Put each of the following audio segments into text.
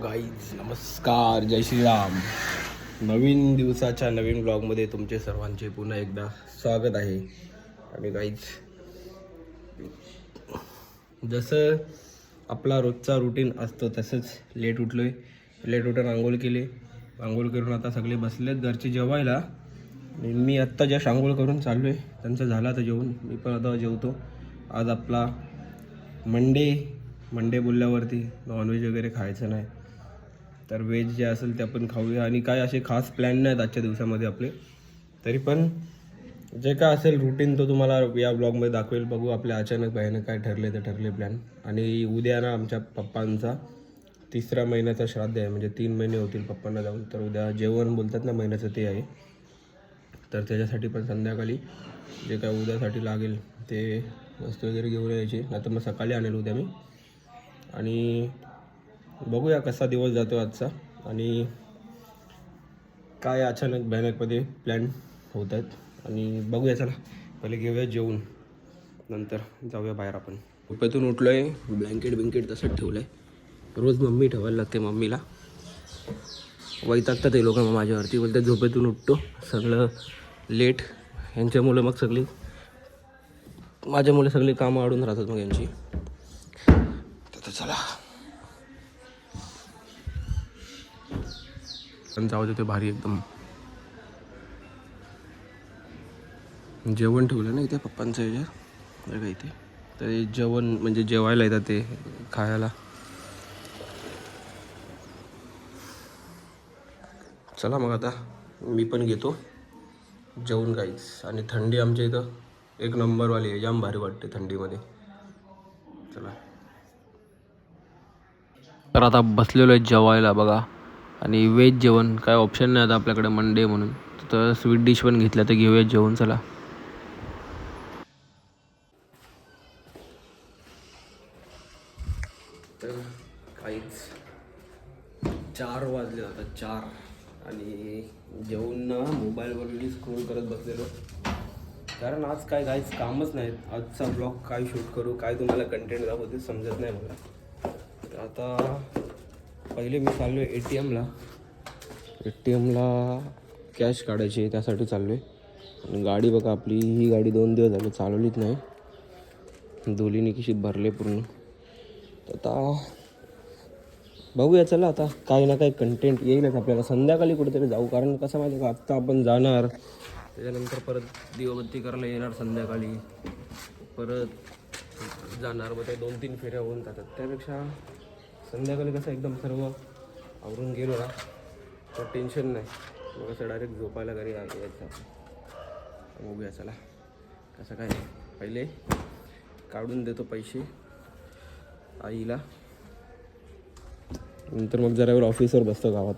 Guys नमस्कार, जय श्रीराम. नवीन दिवसाच्या नवीन ब्लॉगमध्ये तुमचे सर्वांचे पुन्हा एकदा स्वागत आहे. आणि गाईज जसं आपला रोजचा रुटीन असतो तसंच लेट उठलोय. लेट उठून आंघोळ केली. आंघोळ करून आता सगळे बसलेत घरचे जेवायला. आणि मी आत्ता जस्ट आंघोळ करून चाललो आहे. त्यांचं झालं आता जेवण, मी पण आता जेवतो. आज आपला मंडे बोलल्यावरती नॉनव्हेज वगैरे खायचं नाही, तर व्हेज जे असेल ते आपण खाऊया. आणि काय असे खास प्लॅन नाहीत आजच्या दिवसामध्ये आपले, तरी पण जे काय असेल रुटीन तो तुम्हाला या ब्लॉगमध्ये दाखवेल. बघू आपल्या अचानक बाहेरनं काय ठरले ते ठरले प्लॅन. आणि उद्या ना आमच्या पप्पांचा 3रा महिन्याचा श्राद्ध आहे, म्हणजे 3 महिने होतील पप्पांना जाऊन. तर उद्या जेवण बोलतात ना महिन्याचं ते आहे. तर त्याच्यासाठी पण संध्याकाळी जे काय उद्यासाठी लागेल ते वस्तू वगैरे घेऊन यायची, नाही तर मग सकाळी आणेल उद्या मी. आणि बघूया कसा दिवस जातो आजचा आणि काय अचानक भयानकमध्ये प्लॅन होत आहेत. आणि बघूया, चला पहिले घेऊया जेवून, नंतर जाऊया बाहेर. आपण झोपेतून उठलो आहे, ब्लँकेट तसंच ठेवलं आहे. रोज मम्मी ठेवायला लागते, मम्मीला वैतागतात ते लोक मग माझ्यावरती. बोलतात झोपेतून उठतो सगळं लेट, यांच्यामुळे मग माझ्यामुळे सगळी कामं अडून राहतात मग यांची. तर चला जाऊ दे, ते भारी एकदम जेवण ठेवलं ना इथे पप्पांचं ह्याच्यात बघा इथे. तर जेवण म्हणजे जेवायला येतात ते खायला. चला मग आता मी पण घेतो जेवण काहीच. आणि थंडी आमच्या इथं एक नंबरवाली आहे, जाम भारी वाटते थंडीमध्ये. चला तर आता बसलेलो आहे जेवायला बघा. आणि व्हेज जेवण काय ऑप्शन नाही आता आपल्याकडे, मंडे म्हणून. तर स्वीट डिश पण घेतल्या, तर घेऊया जेवण. चला तर काहीच 4 वाजले आता 4. आणि जेवून ना मोबाईलवर स्क्रोल करत बसलेलो, कारण आज काय काहीच कामच नाहीत. आजचा ब्लॉग काय शूट करू, काय तुम्हाला कंटेंट दाखवू ते समजत नाही मला. तर आता पहिले मी चाललो आहे ए टी एमला कॅश काढायची आहे, त्यासाठी चाललो आहे. आणि गाडी बघा आपली, ही गाडी 2 दिवस झाले चालवलीच नाही, धुलीने किशीत भरले पूर्ण. तर आता बघूया, चला आता काही ना काही कंटेंट येईलच आपल्याला. संध्याकाळी कुठेतरी जाऊ, कारण कसं माहिती का आत्ता आपण जाणार, त्याच्यानंतर परत दिवाबत्ती करायला येणार संध्याकाळी, परत जाणार, मग ते 2-3 फेऱ्या होऊन जातात. त्यापेक्षा संध्याकाळी कसं एकदम सर्व आवरून गेलो ना तर टेन्शन नाही, मग कसं डायरेक्ट झोपायला घरी यायचं. बघूया चला कसं काय. पहिले काढून देतो पैसे आईला, नंतर मग जरा वेळ ऑफिसवर बसतो गावात.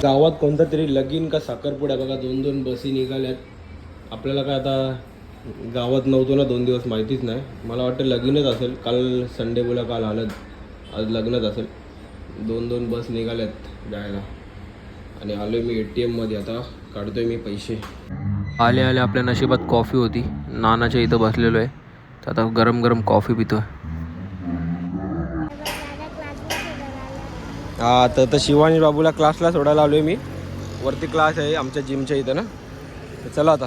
गावात कोणता तरी लगीन का साखरपुडा बघा, 2-2 बसी निघाल्यात. आपल्याला काय आता गावात नव्हतो ना 2 दिवस, माहितीच नाही. मला वाटतं लगीनच असेल, काल संडे बोला, काल आलं, आज लग्नच असेल. 2-2 बस निघाल्यात जायला. आणि आलो मी ATM मध्ये, आता काढतोय मी पैसे. आले आपल्या नशिबात कॉफी होती, नानाच्या इथं बसलेलो आहे. तर आता गरम गरम कॉफी पितोय. हा तर शिवानी बाबूला क्लासला सोडायला आलो आहे मी. वरती क्लास आहे आमच्या जिमच्या इथं ना. तर चला आता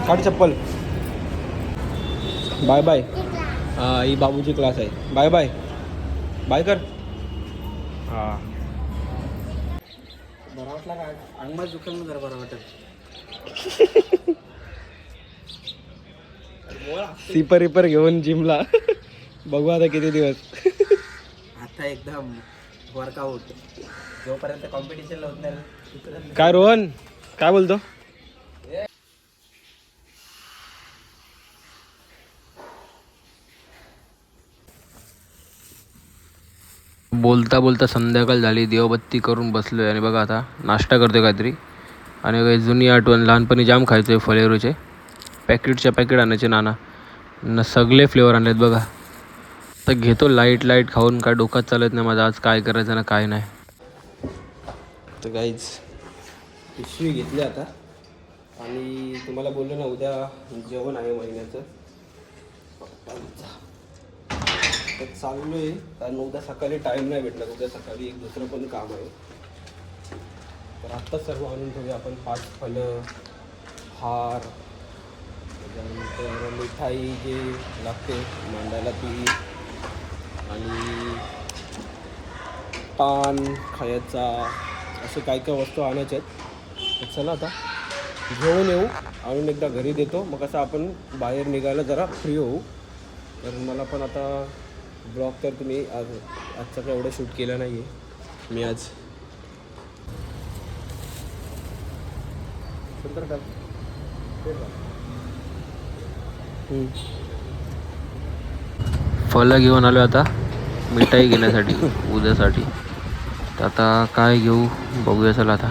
काढ चप्पल. Bye bye. हां ही बाबूची क्लास आहे. बाय बाय बाय कर. हां बरं वाटला का अंगमा दुकान जरा बरं वाटत. सिपर घेऊन जिमला. बघू आता किती दिवस. आता एकदम वर्कआउट, जोपर्यंत कॉम्पिटिशनला होत नाही. काय रोहन काय बोलतो. बोलता बोलता संध्याकाळ झाली, देवबत्ती करून बसलो आहे. आणि बघा आता नाश्ता करतो काहीतरी. आणि काही जुनी आठवण, लहानपणी जाम खायचो फलेरोचे पॅकेटच्या पॅकेट आणायचे नाना सगळे फ्लेवर आणलेत बघा. तर घेतो लाईट खाऊन, काय डोक्यात चालत नाही माझं आज काय करायचं ना काय नाही. तर काहीच पिशवी घेतली आता आणि तुम्हाला बोललो ना उद्या जेवण आहे महिन्याचं पप्पांचा. तर चाललो आहे कारण उद्या सकाळी टाईम नाही भेटला. उद्या सकाळी एक दुसरं पण काम आहे. तर आत्ताच सर्व आणून ठेवूया आपण. 5 फळं, हार, त्याच्यानंतर मिठाई जे लागते मांडायला ती, आणि पान खायचा, असे काय काय वस्तू आणायच्या आहेत. तर चला आता घेऊन येऊ, आणून एकदा घरी देतो. मग कसं आपण बाहेर निघायला जरा फ्री होऊ. तर मला पण आता ब्लॉग तर तुम्ही आजचा काय एवढं शूट केलं नाही आहे मी आज. फळं घेऊन आलो आता मिठाई घेण्यासाठी उद्यासाठी. तर आता काय घेऊ बघूया चला आता.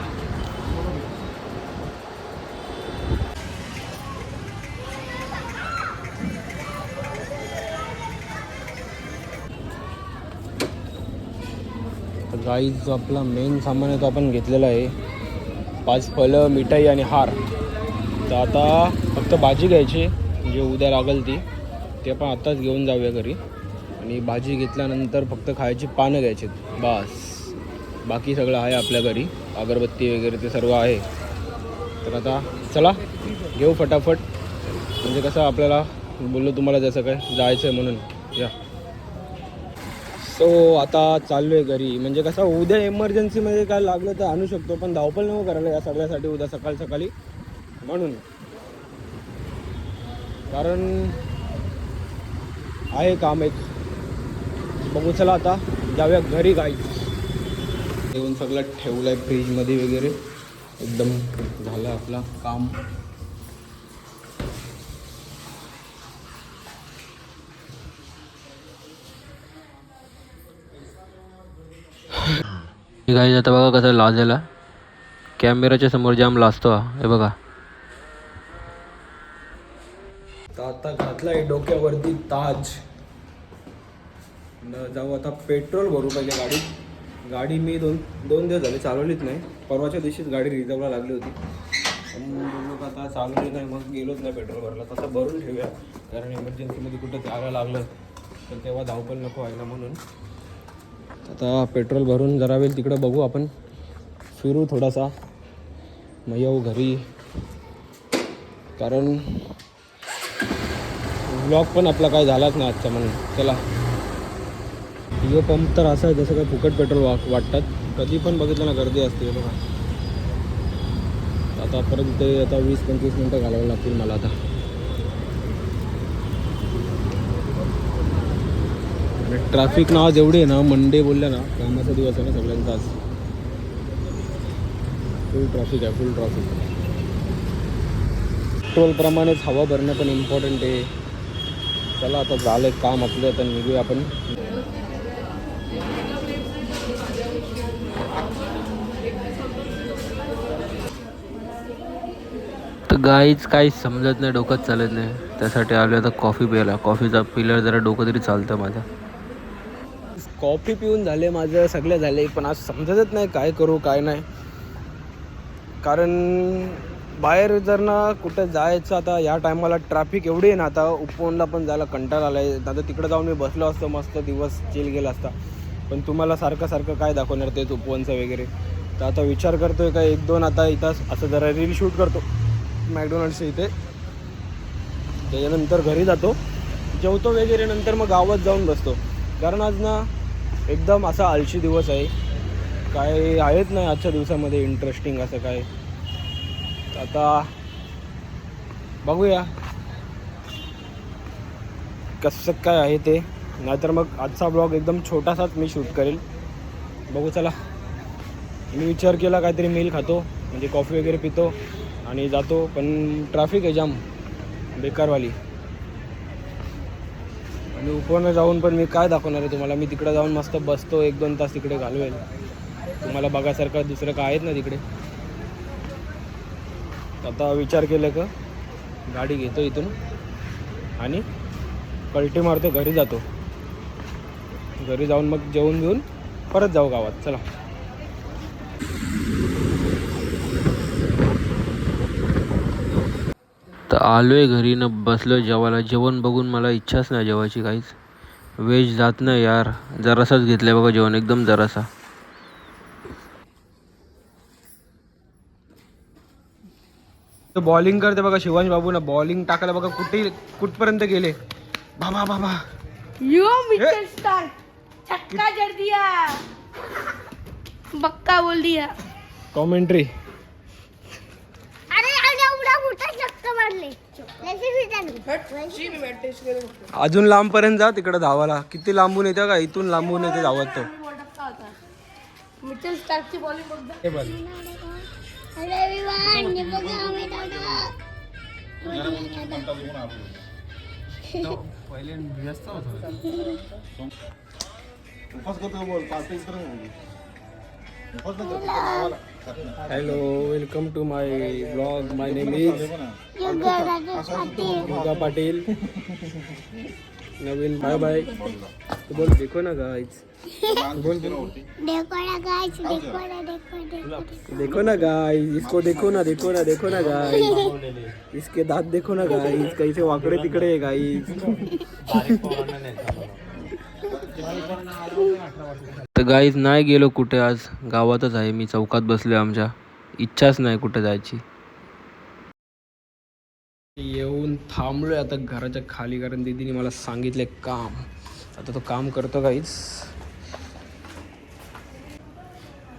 गाईज जो आपला मेन सामान आहे तो आपण घेतलेला आहे. 5 फळं, मिठाई आणि हार. तर आता फक्त भाजी घ्यायची जे उद्या लागेल ते आपण आत्ताच घेऊन जाऊया घरी. आणि भाजी घेतल्यानंतर फक्त खायची पानं घ्यायची बस. बाकी सगळं आहे आपल्या घरी, अगरबत्ती वगैरे ते सर्व आहे. तर आता चला घेऊ फटाफट. म्हणजे कसं आपल्याला बोललो तुम्हाला जसं काय जायचं आहे म्हणून या. सो आता चाललो आहे घरी. म्हणजे कसं उद्या इमर्जन्सीमध्ये काय लागलं तर आणू शकतो, पण धावपळ नको करायला या सगळ्यासाठी उद्या सकाळी म्हणून. कारण आहे काम एक. बघू चला आता जाऊया घरी. येऊन सगळं ठेवलं आहे फ्रीजमध्ये वगैरे. एकदम झालं आपलं काम. गाईज आता बघा कसं लाजायला कॅमेराच्या समोर जाम लाजतो हे बघा. आता घातलाय डोक्यावरती ताज. जाऊ आता पेट्रोल भरू पहिले गाडीत. गाडी मी दोन दिवस झाले चालवलीच नाही. परवाच्या दिवशीच गाडी रिझर्वला लागली होती. बोललो आता चालवली नाही मग गेलोच नाही पेट्रोल भरला. तसं भरून ठेवूया कारण इमर्जन्सीमध्ये कुठं जायला लागलं तर तेव्हा धावपळ नको व्हायला म्हणून. आता पेट्रोल भरून जरा वेळ तिकडं बघू आपण, फिरू थोडासा, मग येऊ घरी. कारण ब्लॉग पण आपला काय झालाच नाही आजचा म्हणून. चला यो पंप तर असा आहे जसं काय फुकट पेट्रोल वाटतात. कधी पण बघितलं ना गर्दी असते बघा. आता परत ते आता 20-25 मिनटं घालावं लागतील मला आता. ट्रॅफिक ना आज एवढी आहे ना, मंडे बोलल्या ना कामाचा दिवस आहे ना सगळ्यांचा आज. फुल ट्रॅफिक आहे, फुल ट्रॅफिक. पेट्रोलप्रमाणेच हवा भरणं पण इम्पॉर्टंट आहे. चला आता झालं काम आपलं, आता निघूया आपण. तर गाईच काही समजत नाही, डोक्यात चालत नाही. त्यासाठी आलो आता कॉफी प्यायला. कॉफीचा पिल्यावर जरा डोकं तरी चालतं माझं. कॉफी पिऊन झाले माझं, सगळं झाले, पण आज समजतच नाही काय करू काय नाही. कारण बाहेर जर ना कुठं जायचं आता या टायमाला ट्रॅफिक एवढी आहे ना. आता उपवनला पण जायला कंटाळा आला आहे. आता तिकडं जाऊन मी बसलो असतो, मस्त दिवस चिल गेला असता. पण तुम्हाला सारखं काय दाखवणार तेच उपवनचं वगैरे. तर आता विचार करतोय का 1-2 आता इथं असं जरा रील शूट करतो मॅकडोनल्ड्सच्या इथे. त्याच्यानंतर घरी जातो, जेवतो वगैरे, नंतर मग गावात जाऊन बसतो. कारण आज ना एकदम असा आळशी दिवस आहे. काय आहेच नाही आजच्या दिवसामध्ये इंटरेस्टिंग असं काय. आता बघूया कसं काय आहे ते. नाहीतर मग आजचा ब्लॉग एकदम छोटासाच मी शूट करेल. बघू चला. मी विचार केला काहीतरी मील खातो, म्हणजे कॉफी वगैरे पितो आणि जातो. पण ट्रॅफिक आहे जाम बेकारवाली. आणि उपवनं जाऊन पण मी काय दाखवणार आहे तुम्हाला. मी तिकडे जाऊन मस्त बसतो, 1-2 तास तिकडे घालवेल. तुम्हाला बघायसारखं दुसरं काय आहेत ना तिकडे. आता विचार केला का गाडी घेतो इथून आणि कल्टी मारतो, घरी जातो. घरी जाऊन मग जेवून घेऊन परत जाऊ गावात. चला. तर आलोय घरी न बसलो जेवायला. जेवण बघून मला इच्छाच नाही जेवायची काहीच. व्हेज जात नाही यार. जरासाच घेतलंय बघा जेवण, एकदम जरासा. बॉलिंग करते बघा शिवांश बाबू ना. बॉलिंग टाकायला बघा कुठपर्यंत गेले. बाबा बाबा यो मिचेल स्टार्क छक्का जड़ दिया, बक्का बोल दिया. कॉमेंट्री. अरे एवढा मोठा छक्का मारले. अजून लांब पर्यंत जा तिकडे धावाला. किती लांबून येते का, इथून लांबून येते धावत तो. मिचेल स्टार्कची बॉलिंग बघ. हे बघ. Hello, welcome to my blog. My name is Yoga Patil. नवीन बाय बाय बोल. देखो ना गाइस, बोल. देखो ना गाइस, इसको देखो ना, देखो ना, देखो ना गाइस, इसके दांत देखो ना गाइस, कैसे वाकडे तिकडे आहे गाइस. तर गाइस नाही गेलो कुठे आज, गावातच आहे मी. चौकात बसलोय आमच्या. इच्छाच नाही कुठे जायची. येऊन थांबलोय आता घराच्या खाली, कारण दीदीने मला सांगितले काम. आता तो काम करतो गाईच.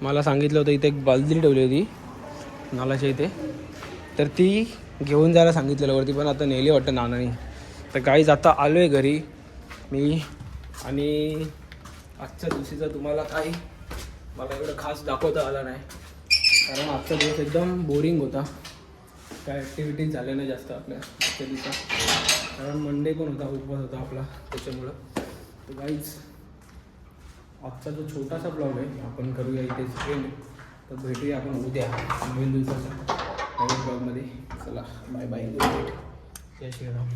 मला सांगितलं होतं इथे एक बालदी ठेवली होती नालाच्या इथे, तर ती घेऊन जायला सांगितलेलं वरती, पण आता नेली वाटतं नानानी. तर गाईज आता आलो आहे घरी मी. आणि आजच्या दिवशीचा तुम्हाला काही मला एवढं खास दाखवता आला नाही, कारण आजचा दिवस एकदम बोरिंग होता. काय ॲक्टिव्हिटीज झाल्या नाही जास्त आपल्या आजच्या दिवसात, कारण मंडे पण होता, उपवास होता आपला, त्याच्यामुळं. तर गाईज आजचा जो छोटासा ब्लॉग आहे आपण करूया इथेच एंड. तर भेटूया आपण उद्या नवीन दिवसाच्या नवीन ब्लॉगमध्ये. चला बाय बाय, गुड नाईट, जय श्रीराम.